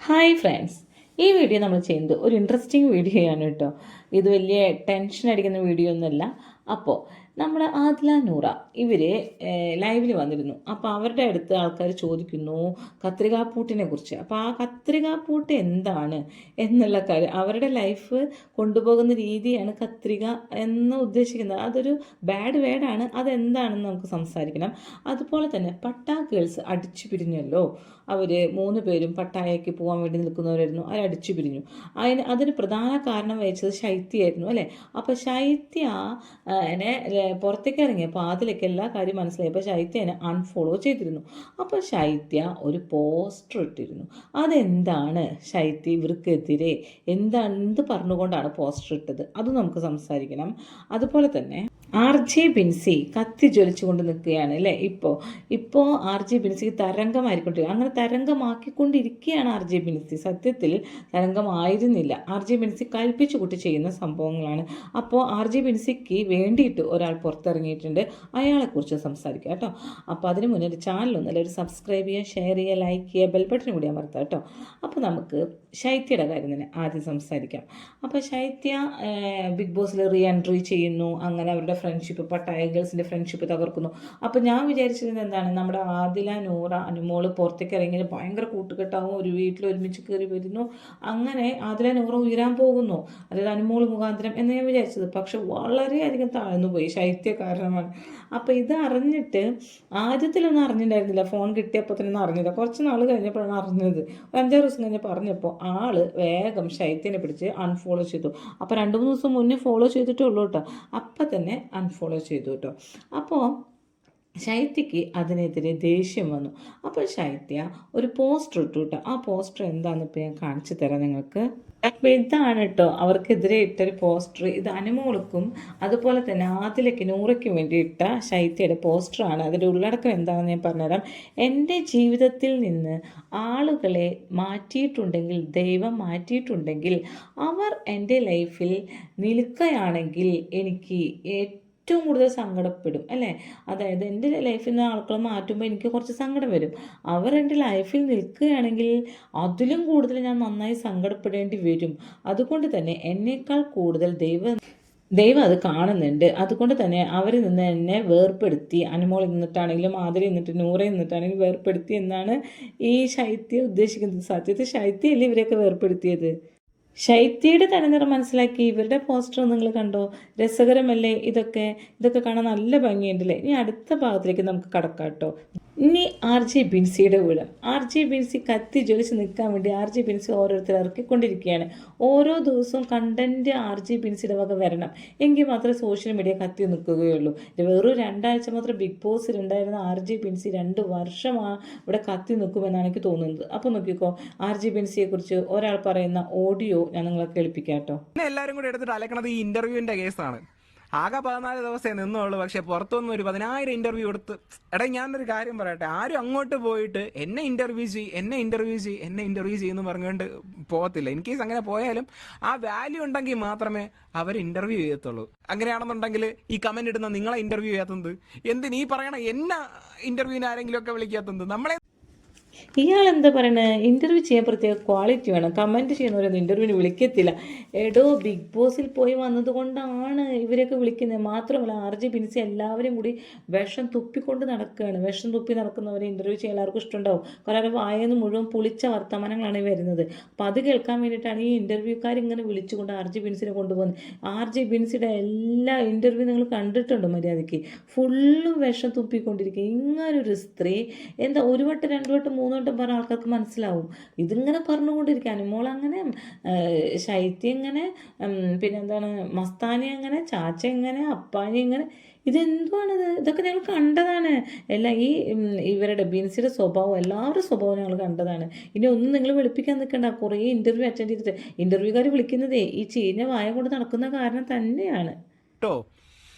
Hi friends, ഈ video നമ്മൾ ചെയ്യുന്നത് ഒരു ഇൻട്രസ്റ്റിംഗ് വീഡിയോ ആണ് കേട്ടോ. ഇത് വലിയ ടെൻഷൻ അടിക്കുന്ന വീഡിയോ ഒന്നുമല്ല. അപ്പോൾ നമ്മുടെ ആദില നൂറ ഇവർ ലൈവിൽ വന്നിരുന്നു. അപ്പോൾ അവരുടെ അടുത്ത് ആൾക്കാർ ചോദിക്കുന്നു കത്രികാപ്പൂട്ടിനെ കുറിച്ച്. അപ്പോൾ ആ കത്രികാപ്പൂട്ട് എന്താണ് എന്നുള്ള കാര്യം, അവരുടെ ലൈഫ് കൊണ്ടുപോകുന്ന രീതിയാണ് കത്രിക എന്ന് ഉദ്ദേശിക്കുന്നത്. അതൊരു ബാഡ് വേർഡാണ്. അതെന്താണെന്ന് നമുക്ക് സംസാരിക്കണം. അതുപോലെ തന്നെ പട്ടാ ഗേൾസ് അടിച്ചു പിരിഞ്ഞല്ലോ. അവർ 3 പേരും പട്ടായയ്ക്ക് പോകാൻ വേണ്ടി നിൽക്കുന്നവരായിരുന്നു. അവർ അടിച്ചു പിരിഞ്ഞു. അതിന് പ്രധാന കാരണം വഹിച്ചത് ശൈത്യയായിരുന്നു അല്ലേ. അപ്പോൾ ശൈത്യ പുറത്തേക്ക് ഇറങ്ങിയപ്പോൾ അതിലേക്ക് എല്ലാ കാര്യം മനസ്സിലായി. അപ്പോൾ ശൈത്യ എന്നെ അൺഫോളോ ചെയ്തിരുന്നു. അപ്പോൾ ശൈത്യ ഒരു പോസ്റ്റർ ഇട്ടിരുന്നു. അതെന്താണ് ശൈത്യ ഇവർക്കെതിരെ എന്ത് പറഞ്ഞുകൊണ്ടാണ് പോസ്റ്റർ ഇട്ടത്, അത് നമുക്ക് സംസാരിക്കണം. അതുപോലെ തന്നെ RJ ബിൻസി കത്തി ജ്വലിച്ചുകൊണ്ട് നിൽക്കുകയാണ് അല്ലേ. ഇപ്പോൾ RJ ബിൻസിക്ക് തരംഗമായിക്കൊണ്ടിരിക്കുക. അങ്ങനെ തരംഗമാക്കിക്കൊണ്ടിരിക്കുകയാണ് RJ ബിൻസി. സത്യത്തിൽ തരംഗമായിരുന്നില്ല. RJ ബിൻസി കൽപ്പിച്ചു കൂട്ടി ചെയ്യുന്ന സംഭവങ്ങളാണ്. അപ്പോൾ RJ ബിൻസിക്ക് വേണ്ടിയിട്ട് ഒരാൾ പുറത്തിറങ്ങിയിട്ടുണ്ട്. അയാളെക്കുറിച്ച് സംസാരിക്കുക കേട്ടോ. അപ്പോൾ അതിന് മുന്നേ ഒരു ചാനലൊന്നും ഒരു സബ്സ്ക്രൈബ് ചെയ്യുക, ഷെയർ ചെയ്യുക, ലൈക്ക് ചെയ്യുക, ബെൽ ബട്ടൺ കൂടി അമർത്തുക കേട്ടോ. അപ്പോൾ നമുക്ക് ശൈത്യയുടെ കാര്യം തന്നെ ആദ്യം സംസാരിക്കാം. അപ്പോൾ ശൈത്യ ബിഗ് ബോസിൽ റീ എൻട്രി ചെയ്യുന്നു. അങ്ങനെ അവരുടെ ഫ്രണ്ട്ഷിപ്പ്, പട്ടായ ഗേൾസിൻ്റെ ഫ്രണ്ട്ഷിപ്പ് തകർക്കുന്നു. അപ്പോൾ ഞാൻ വിചാരിച്ചിരുന്നത് എന്താണ്, നമ്മുടെ ആദില നൂറ അനുമോള് പുറത്തേക്ക് ഇറങ്ങിയത് ഭയങ്കര കൂട്ടുകെട്ടാവും, ഒരു വീട്ടിൽ ഒരുമിച്ച് കയറി വരുന്നു, അങ്ങനെ ആദില നൂറ ഉയരാൻ പോകുന്നു, അതായത് അനുമോള് മുഖാന്തരം എന്ന് ഞാൻ വിചാരിച്ചത്. പക്ഷെ വളരെയധികം താഴ്ന്നു പോയി ശൈത്യ കാരണമാണ്. അപ്പോൾ ഇത് അറിഞ്ഞിട്ട് ആദ്യത്തിലൊന്നും അറിഞ്ഞിട്ടുണ്ടായിരുന്നില്ല. ഫോൺ കിട്ടിയപ്പോൾ തന്നെ അറിഞ്ഞില്ല. കുറച്ച് നാൾ കഴിഞ്ഞപ്പോഴാണ് അറിഞ്ഞത്. ഒരു 5-6 ദിവസം കഴിഞ്ഞ് പറഞ്ഞപ്പോൾ ആള് വേഗം ശൈത്യനെ പിടിച്ച് അൺഫോളോ ചെയ്തു. അപ്പോൾ 2-3 ദിവസം മുന്നേ ഫോളോ ചെയ്തിട്ടേ ഉള്ളൂ കേട്ടോ. അപ്പം തന്നെ അൺഫോളോ ചെയ്തു കേട്ടോ. അപ്പോൾ ശൈത്യക്ക് അതിനെതിരെ ദേഷ്യം വന്നു. അപ്പോൾ ശൈത്യ ഒരു പോസ്റ്റർ ഇട്ടു കേട്ടോ. ആ പോസ്റ്റർ എന്താണെന്ന് ഇപ്പോൾ ഞാൻ കാണിച്ചു തരാം നിങ്ങൾക്ക്. അപ്പോൾ ഇതാണ് കേട്ടോ അവർക്കെതിരെ ഇട്ടൊരു പോസ്റ്റർ. ഇത് അനുമോൾക്കും അതുപോലെ തന്നെ ആദിലയ്ക്ക് നൂറയ്ക്കും വേണ്ടി ഇട്ട ശൈത്യയുടെ പോസ്റ്ററാണ്. അതിൻ്റെ ഉള്ളടക്കം എന്താണെന്ന് ഞാൻ പറഞ്ഞുതരാം. എൻ്റെ ജീവിതത്തിൽ നിന്ന് ആളുകളെ മാറ്റിയിട്ടുണ്ടെങ്കിൽ, ദൈവം മാറ്റിയിട്ടുണ്ടെങ്കിൽ, അവർ എൻ്റെ ലൈഫിൽ നിൽക്കുകയാണെങ്കിൽ എനിക്ക് ഏറ്റവും കൂടുതൽ സങ്കടപ്പെടും അല്ലേ. അതായത് എൻ്റെ ലൈഫിൽ നിന്ന് ആൾക്കാരെ മാറ്റുമ്പോൾ എനിക്ക് കുറച്ച് സങ്കടം വരും. അവർ എൻ്റെ ലൈഫിൽ നിൽക്കുകയാണെങ്കിൽ അതിലും കൂടുതൽ ഞാൻ നന്നായി സങ്കടപ്പെടേണ്ടി വരും. അതുകൊണ്ട് തന്നെ എന്നേക്കാൾ കൂടുതൽ ദൈവം അത് കാണുന്നുണ്ട്. അതുകൊണ്ട് തന്നെ അവരിൽ നിന്ന് എന്നെ വേർപ്പെടുത്തി, അനുമോളിൽ നിന്നിട്ടാണെങ്കിലും ആതിരയിൽ നിന്നിട്ട് നൂറയിൽ നിന്നിട്ടാണെങ്കിലും വേർപ്പെടുത്തി എന്നാണ് ഈ ശൈത്യ ഉദ്ദേശിക്കുന്നത്. സത്യത്തിൽ ശൈത്യയല്ലേ ഇവരെയൊക്കെ വേർപ്പെടുത്തിയത്. ശൈത്യയുടെ തലനിറം മനസ്സിലാക്കി ഇവരുടെ പോസ്റ്റർ നിങ്ങൾ കണ്ടോ? രസകരമല്ലേ ഇതൊക്കെ കാണാൻ നല്ല ഭംഗിയുണ്ടല്ലേ. ഇനി അടുത്ത ഭാഗത്തിലേക്ക് നമുക്ക് കടക്കാം കേട്ടോ. ഇനി RJ ബിൻസിയുടെ ഊഴം. RJ ബിൻസി കത്തി ജ്വലിച്ച് നിൽക്കാൻ വേണ്ടി RJ ബിൻസി ഓരോരുത്തർ ഇറക്കിക്കൊണ്ടിരിക്കുകയാണ്. ഓരോ ദിവസവും കണ്ടന്റ് RJ ബിൻസിയുടെ വക വരണം, എങ്കിൽ മാത്രമേ സോഷ്യൽ മീഡിയ കത്തി നിൽക്കുകയുള്ളൂ. വെറും 2 ആഴ്ച മാത്രം ബിഗ് ബോസിലുണ്ടായിരുന്ന RJ ബിൻസി 2 വർഷം ഇവിടെ കത്തി നിൽക്കുമെന്നാണ് എനിക്ക് തോന്നുന്നത്. അപ്പോൾ നോക്കിക്കോ, RJ ബിൻസിയെ കുറിച്ച് ഒരാൾ പറയുന്ന ഓഡിയോ ഞാൻ നിങ്ങളെ കേൾപ്പിക്കാം കേട്ടോ. എല്ലാവരും കൂടി എടുത്തിട്ട് അലക്കണത് ഈ ഇന്റർവ്യൂവിന്റെ കേസാണ്. ആകെ 14 ദിവസമേ നിന്നുള്ളൂ. പക്ഷെ പുറത്തുനിന്ന് ഒരു 10,000 ഇന്റർവ്യൂ എടുത്ത്, ഞാനൊരു കാര്യം പറയട്ടെ, ആരും അങ്ങോട്ട് പോയിട്ട് എന്നെ ഇന്റർവ്യൂ ചെയ്യുന്നു പറഞ്ഞുകൊണ്ട് പോകത്തില്ല. ഇൻ കേസ് അങ്ങനെ പോയാലും ആ വാല്യൂ ഉണ്ടെങ്കിൽ മാത്രമേ അവർ ഇന്റർവ്യൂ ചെയ്യത്തുള്ളൂ. അങ്ങനെയാണെന്നുണ്ടെങ്കിൽ ഈ കമന്റ് ഇടുന്ന നിങ്ങളെ ഇന്റർവ്യൂ ചെയ്യാത്തത് എന്തിന്? ഈ പറയണ എന്നെ ഇന്റർവ്യൂവിന് ആരെങ്കിലും ഒക്കെ വിളിക്കാത്തത്? നമ്മളെ ഇയാൾ എന്താ പറയണത്? ഇൻ്റർവ്യൂ ചെയ്യാൻ പ്രത്യേക ക്വാളിറ്റി വേണം. കമൻറ്റ് ചെയ്യുന്നവരൊന്നും ഇൻ്റർവ്യൂവിന് വിളിക്കത്തില്ല. എടോ, ബിഗ് ബോസിൽ പോയി വന്നത് കൊണ്ടാണ് ഇവരൊക്കെ വിളിക്കുന്നത്. മാത്രമല്ല RJ ബിൻസി എല്ലാവരും കൂടി വിഷം തുപ്പിക്കൊണ്ട് നടക്കുകയാണ്. വിഷം തുപ്പി നടക്കുന്നവരെ ഇൻ്റർവ്യൂ ചെയ്യാൻ എല്ലാവർക്കും ഇഷ്ടമുണ്ടാവും. കാരണം വായന്ന് മുഴുവൻ പുളിച്ച വർത്തമാനങ്ങളാണ് വരുന്നത്. അപ്പോൾ അത് കേൾക്കാൻ വേണ്ടിയിട്ടാണ് ഈ ഇൻ്റർവ്യൂക്കാർ ഇങ്ങനെ വിളിച്ചുകൊണ്ട് RJ ബിൻസിനെ കൊണ്ടുപോകുന്നത്. RJ ബിൻസിയുടെ എല്ലാ ഇൻ്റർവ്യൂ നിങ്ങൾ കണ്ടിട്ടുണ്ടോ മര്യാദയ്ക്ക്? ഫുള്ളും വിഷം തുപ്പിക്കൊണ്ടിരിക്കുക. ഇങ്ങനൊരു സ്ത്രീ എന്താ 1 വട്ടം 2 വട്ടം 3 വട്ടം പറഞ്ഞ ആൾക്കാർക്ക് മനസ്സിലാവും. ഇതിങ്ങനെ പറഞ്ഞുകൊണ്ടിരിക്കുക. അനുമോൾ അങ്ങനെ, ശൈത്യം ഇങ്ങനെ, പിന്നെന്താണ് മസ്താനി അങ്ങനെ, ചാച്ച ഇങ്ങനെ, അപ്പാനി ഇങ്ങനെ. ഇതെന്തുവാണിത്? ഇതൊക്കെ ഞങ്ങൾ കണ്ടതാണ്. എല്ലാം ഈ ഇവരുടെ ബിൻസിയുടെ സ്വഭാവം, എല്ലാവരുടെ സ്വഭാവം ഞങ്ങൾ കണ്ടതാണ്. ഇനി ഒന്നും നിങ്ങൾ വെളുപ്പിക്കാൻ നിൽക്കണ്ട. കുറേ ഇൻ്റർവ്യൂ അറ്റൻഡ് ചെയ്തിട്ട് ഇൻ്റർവ്യൂക്കാർ വിളിക്കുന്നതേ ഈ ചീഞ്ഞ വായ കൊണ്ട് നടക്കുന്ന കാരണം തന്നെയാണ് കേട്ടോ.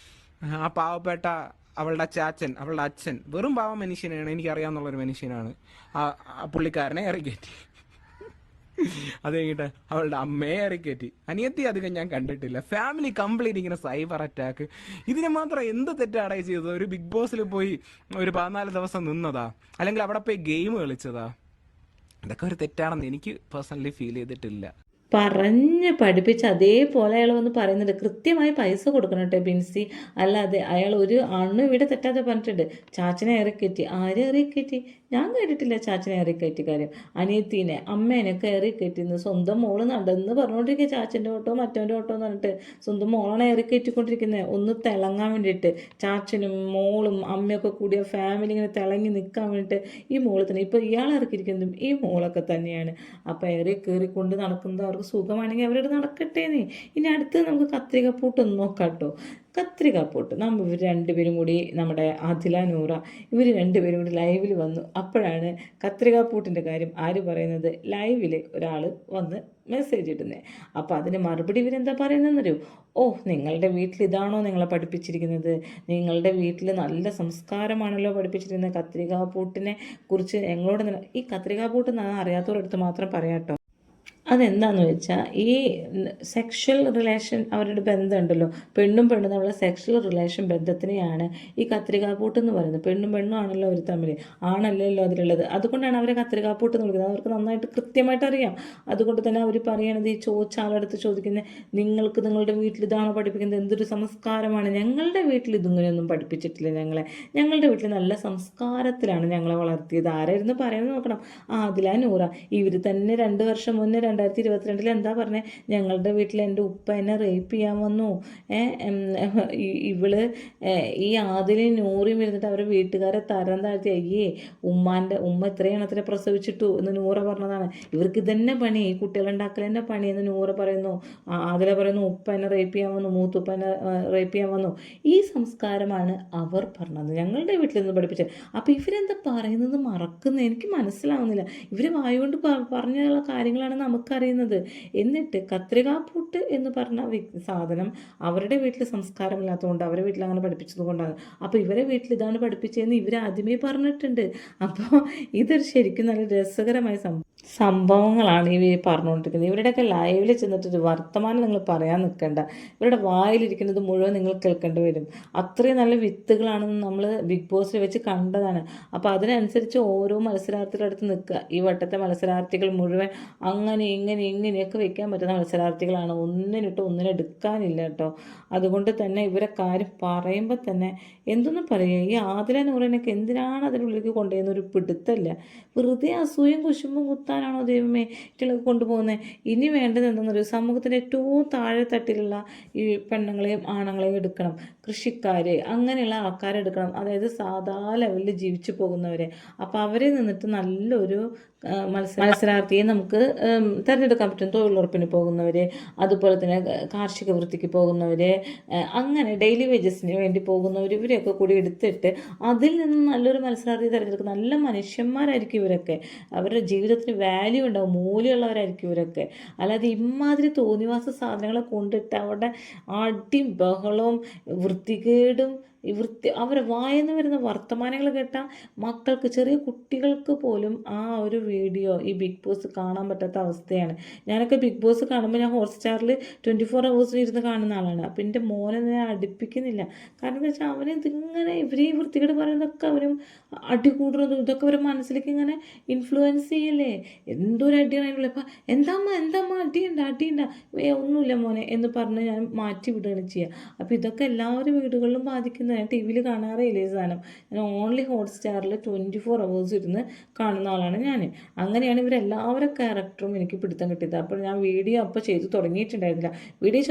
ആ പാവപ്പെട്ട അവളുടെ ചാച്ചൻ, അവളുടെ അച്ഛൻ വെറും പാവ മനുഷ്യനാണ്. എനിക്കറിയാവുന്നുള്ളൊരു മനുഷ്യനാണ്. ആ പുള്ളിക്കാരനെ ഇറക്കിയേറ്റി. അത് കഴിഞ്ഞിട്ട് അവളുടെ അമ്മയെ ഇറക്കിയേറ്റി. അനിയത്തി അധികം ഞാൻ കണ്ടിട്ടില്ല. ഫാമിലി കംപ്ലീറ്റ് ഇങ്ങനെ സൈബർ അറ്റാക്ക്. ഇതിന് മാത്രം എന്ത് തെറ്റാണ് ചെയ്തത്? ഒരു ബിഗ് ബോസിൽ പോയി ഒരു 14 ദിവസം നിന്നതാ? അല്ലെങ്കിൽ അവിടെ പോയി ഗെയിം കളിച്ചതാ? ഇതൊക്കെ ഒരു തെറ്റാണെന്ന് എനിക്ക് പേഴ്സണലി ഫീൽ ചെയ്തിട്ടില്ല. പറഞ്ഞ് പഠിപ്പിച്ച് അതേപോലെ അയാൾ വന്ന് പറയുന്നുണ്ട്. കൃത്യമായി പൈസ കൊടുക്കണം കേട്ടോ ബിൻസി. അല്ലാതെ അയാൾ ഒരു അണ്ണും ഇവിടെ തെറ്റാതെ പറഞ്ഞിട്ടുണ്ട്. ചാച്ചനെ ഇറക്കറ്റി. ആരെ ഇറക്കറ്റി? ഞാൻ കേട്ടിട്ടില്ല ചാച്ചനെ ഇറക്കറ്റി കാര്യം. അനിയത്തീനെ അമ്മേനൊക്കെ ഇറക്കറ്റിന്ന്. സ്വന്തം മോള് നടന്ന് പറഞ്ഞുകൊണ്ടിരിക്കുക ചാച്ചൻ്റെ ഓട്ടോ മറ്റവൻ്റെ ഓട്ടോ എന്ന് പറഞ്ഞിട്ട്. സ്വന്തം മോളാണ് ഇറക്കറ്റിക്കൊണ്ടിരിക്കുന്നത് ഒന്ന് തിളങ്ങാൻ വേണ്ടിയിട്ട്. ചാച്ചനും മോളും അമ്മയൊക്കെ കൂടിയ ഫാമിലി ഇങ്ങനെ തിളങ്ങി നിൽക്കാൻ വേണ്ടിയിട്ട് ഈ മോള് തന്നെ. ഇപ്പോൾ ഇയാൾ ഇറക്കിയിരിക്കുന്നതും ഈ മോളൊക്കെ തന്നെയാണ്. അപ്പോൾ ഏറെ കയറിക്കൊണ്ട് നടക്കുന്നത് അവർക്ക് സുഖമാണെങ്കിൽ അവരോട് നടക്കട്ടേന്നേ. ഇനി അടുത്ത് നമുക്ക് കത്രികപ്പൂട്ടൊന്ന് നോക്കാം കേട്ടോ. കത്രികപ്പൂട്ട് നമ്മൾ ഇവർ രണ്ടുപേരും കൂടി, നമ്മുടെ ആദില നൂറ, ഇവർ രണ്ടുപേരും കൂടി ലൈവിൽ വന്നു. അപ്പോഴാണ് കത്രികപ്പൂട്ടിൻ്റെ കാര്യം ആര് പറയുന്നത്, ലൈവിൽ ഒരാൾ വന്ന് മെസ്സേജ് ഇടുന്നത്. അപ്പോൾ അതിന് മറുപടി ഇവരെന്താ പറയുന്നതെന്നറിയോ? ഓ, നിങ്ങളുടെ വീട്ടിൽ ഇതാണോ നിങ്ങളെ പഠിപ്പിച്ചിരിക്കുന്നത്? നിങ്ങളുടെ വീട്ടിൽ നല്ല സംസ്കാരമാണല്ലോ പഠിപ്പിച്ചിരിക്കുന്നത്. കത്രികാപ്പൂട്ടിനെ കുറിച്ച് ഞങ്ങളോട് ഈ കത്രികാപ്പൂട്ട് അറിയാത്തവരടുത്ത് മാത്രം പറയാം കേട്ടോ. അതെന്താണെന്ന് വെച്ചാൽ ഈ സെക്ഷൽ റിലേഷൻ അവരുടെ ബന്ധമുണ്ടല്ലോ, പെണ്ണും പെണ്ണും തമ്മിലുള്ള സെക്ഷൽ റിലേഷൻ ബന്ധത്തിനെയാണ് ഈ കത്രികാപ്പൂട്ട് എന്ന് പറയുന്നത്. പെണ്ണും പെണ്ണും ആണല്ലോ അവർ തമ്മിൽ, ആണല്ലല്ലോ അതിലുള്ളത്. അതുകൊണ്ടാണ് അവരെ കത്രികാപ്പൂട്ട് എന്ന് വിളിക്കുന്നത്. അവർക്ക് നന്നായിട്ട് കൃത്യമായിട്ട് അറിയാം. അതുകൊണ്ട് തന്നെ അവർ പറയണത്, ഈ ചോദിച്ച ആളടുത്ത് ചോദിക്കുന്നത്, നിങ്ങൾക്ക് നിങ്ങളുടെ വീട്ടിൽ ഇതാണോ പഠിപ്പിക്കുന്നത്? എന്തൊരു സംസ്കാരമാണ്. ഞങ്ങളുടെ വീട്ടിൽ ഇതിങ്ങനെയൊന്നും പഠിപ്പിച്ചിട്ടില്ല. ഞങ്ങളുടെ വീട്ടിൽ നല്ല സംസ്കാരത്തിലാണ് ഞങ്ങളെ വളർത്തിയത്. ആരായിരുന്നു പറയുന്നത് നോക്കണം. ആദില നൂറ. ഇവർ തന്നെ 2 വർഷം മുന്നേ 2022 എന്താ പറഞ്ഞത്? ഞങ്ങളുടെ വീട്ടിൽ എൻ്റെ ഉപ്പ എന്നെ റേപ്പ് ചെയ്യാൻ വന്നു. ഇവള് ഈ ആദിലും നൂറിയും ഇരുന്നിട്ട് അവരുടെ വീട്ടുകാരെ തരം താഴ്ത്തി. അയ്യേ, ഉമ്മ ഇത്രയും എണ്ണത്തിനെ പ്രസവിച്ചിട്ടു എന്ന് നൂറ പറഞ്ഞതാണ്. ഇവർക്ക് ഇതന്നെ പണി, ഈ കുട്ടികളുണ്ടാക്കൽ തന്നെ പണി എന്ന് നൂറ പറയുന്നു. ആദില പറയുന്നു ഉപ്പ എന്നെ റേപ്പ് ചെയ്യാൻ വന്നു, മൂത്തുപ്പ എന്നെ റേപ്പ് ചെയ്യാൻ വന്നു. ഈ സംസ്കാരമാണ് അവർ പറഞ്ഞത്, ഞങ്ങളുടെ വീട്ടിൽ നിന്ന് പഠിപ്പിച്ചത്. അപ്പോൾ ഇവരെന്താ പറയുന്നത് മറക്കുന്നത്? എനിക്ക് മനസ്സിലാവുന്നില്ല. ഇവർ വായുകൊണ്ട് പറഞ്ഞുള്ള കാര്യങ്ങളാണ് നമുക്കറിയുന്നത്. എന്നിട്ട് കത്രികാപ്പൂട്ട് എന്ന് പറഞ്ഞ സാധനം അവരുടെ വീട്ടിൽ സംസ്കാരമില്ലാത്തതുകൊണ്ട് അവരുടെ വീട്ടിൽ അങ്ങനെ പഠിപ്പിച്ചത് കൊണ്ടാണ്. അപ്പോൾ ഇവരെ വീട്ടിൽ ഇതാണ് പഠിപ്പിച്ചതെന്ന് ഇവർ ആദ്യമേ പറഞ്ഞിട്ടുണ്ട്. അപ്പോൾ ഇതൊരു ശരിക്കും നല്ല രസകരമായ സംഭവങ്ങളാണ് ഇവ പറഞ്ഞുകൊണ്ടിരിക്കുന്നത്. ഇവരുടെയൊക്കെ ലൈവിൽ ചെന്നിട്ടൊരു വർത്തമാനം നിങ്ങൾ പറയാൻ നിൽക്കേണ്ട. ഇവരുടെ വായിലിരിക്കുന്നത് മുഴുവൻ നിങ്ങൾ കേൾക്കേണ്ടി വരും. അത്രയും നല്ല വിത്തുകളാണെന്ന് നമ്മൾ ബിഗ് ബോസിൽ വെച്ച് കണ്ടതാണ്. അപ്പോൾ അതിനനുസരിച്ച് ഓരോ മത്സരാർത്ഥികളുടെ അടുത്ത് നിൽക്കുക. ഈ വട്ടത്തെ മത്സരാർത്ഥികൾ മുഴുവൻ അങ്ങനെ ഇങ്ങനെയൊക്കെ വെക്കാൻ പറ്റുന്ന മത്സരാർത്ഥികളാണ്. ഒന്നിനെ എടുക്കാനില്ല കേട്ടോ. അതുകൊണ്ട് തന്നെ ഇവരെ കാര്യം പറയുമ്പോൾ തന്നെ എന്തൊന്നും പറയുക, ഈ ആദില നൂറിനൊക്കെ എന്തിനാണ് അതിനുള്ളിലേക്ക് കൊണ്ടുപോകുന്ന ഒരു പിടുത്തല്ല. വെറുതെ അസൂയും കുശുമ്പും കുത്താനാണോ ദൈവമേ ഇട്ടിളൊക്കെ കൊണ്ടുപോകുന്നത്? ഇനി വേണ്ടത് എന്താണെന്നൊരു സമൂഹത്തിൻ്റെ ഏറ്റവും താഴെ തട്ടിലുള്ള ഈ പെണ്ണുങ്ങളെയും ആണുങ്ങളെയും എടുക്കണം. കൃഷിക്കാർ, അങ്ങനെയുള്ള ആൾക്കാരെ എടുക്കണം. അതായത് സാധാ ലെവലിൽ ജീവിച്ചു പോകുന്നവരെ. അപ്പോൾ അവരെ നിന്നിട്ട് നല്ലൊരു മത്സരാർത്ഥിയെ നമുക്ക് തിരഞ്ഞെടുക്കാൻ പറ്റും. തൊഴിലുറപ്പിന് പോകുന്നവർ, അതുപോലെ തന്നെ കാർഷിക വൃത്തിക്ക് പോകുന്നവർ, അങ്ങനെ ഡെയിലി വേജസിന് വേണ്ടി പോകുന്നവർ, ഇവരെയൊക്കെ കൂടി എടുത്തിട്ട് അതിൽ നിന്ന് നല്ലൊരു മത്സരാർത്ഥിയെ തിരഞ്ഞെടുക്കും. നല്ല മനുഷ്യന്മാരായിരിക്കും ഇവരൊക്കെ. അവരുടെ ജീവിതത്തിന് വാല്യൂ ഉണ്ടാവും, മൂല്യമുള്ളവരായിരിക്കും ഇവരൊക്കെ. അല്ലാതെ ഇമാതിരി തോന്നിവാസ സാധനങ്ങളെ കൊണ്ടിട്ട് അവരുടെ അടിയും ബഹളവും വൃത്തികേടും അവരെ വായന്ന് വരുന്ന വർത്തമാനങ്ങൾ കേട്ടാൽ മക്കൾക്ക്, ചെറിയ കുട്ടികൾക്ക് പോലും ആ ഒരു വീഡിയോ ഈ ബിഗ് ബോസ് കാണാൻ പറ്റാത്ത അവസ്ഥയാണ്. ഞാനൊക്കെ ബിഗ് ബോസ് കാണുമ്പോൾ ഞാൻ ഹോട്ട്സ്റ്റാറിൽ 24 hours ഇരുന്ന് കാണുന്ന ആളാണ്. അപ്പം എൻ്റെ മോനെ ഞാൻ അടുപ്പിക്കുന്നില്ല. കാരണം എന്താ വെച്ചാൽ അവനെ ഇതിങ്ങനെ ഈ വൃത്തികേട് പറയുന്നതൊക്കെ അവരും അടി കൂടുന്നതും ഇതൊക്കെ അവരുടെ മനസ്സിലേക്ക് ഇങ്ങനെ ഇൻഫ്ലുവൻസ് ചെയ്യല്ലേ. എന്തോരം അടിയാണ് അതിനുള്ള. അപ്പം എന്താമ്മ അടിയുണ്ട ഒന്നുമില്ല മോനെ എന്ന് പറഞ്ഞ് ഞാൻ മാറ്റി വിടുകയാണ് ചെയ്യുക. അപ്പോൾ ഇതൊക്കെ എല്ലാവരും വീടുകളിലും ബാധിക്കുന്നത്. ഞാൻ ടി വിയിൽ കാണാറേ ഇല്ല ഈ സാധനം. ഞാൻ ഓൺലി ഹോട്ട്സ്റ്റാറിൽ 24 hours ഇരുന്ന് കാണുന്ന ആളാണ് ഞാൻ. അങ്ങനെയാണ് ഇവരെല്ലാവരുടെ ക്യാരക്ടറും എനിക്ക് പിടുത്തം കിട്ടിയത്. അപ്പോൾ ഞാൻ വീഡിയോ അപ്പോൾ ചെയ്തു തുടങ്ങിയിട്ടുണ്ടായിരുന്നില്ല. വീഡിയോ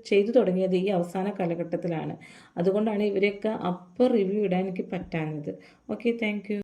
ചെയ്തു തുടങ്ങിയത് ഈ അവസാന കാലഘട്ടത്തിലാണ്. അതുകൊണ്ടാണ് ഇവരെയൊക്കെ അപ്പോൾ റിവ്യൂ ഇടാൻ എനിക്ക് പറ്റാഞ്ഞത്. Okay, thank you.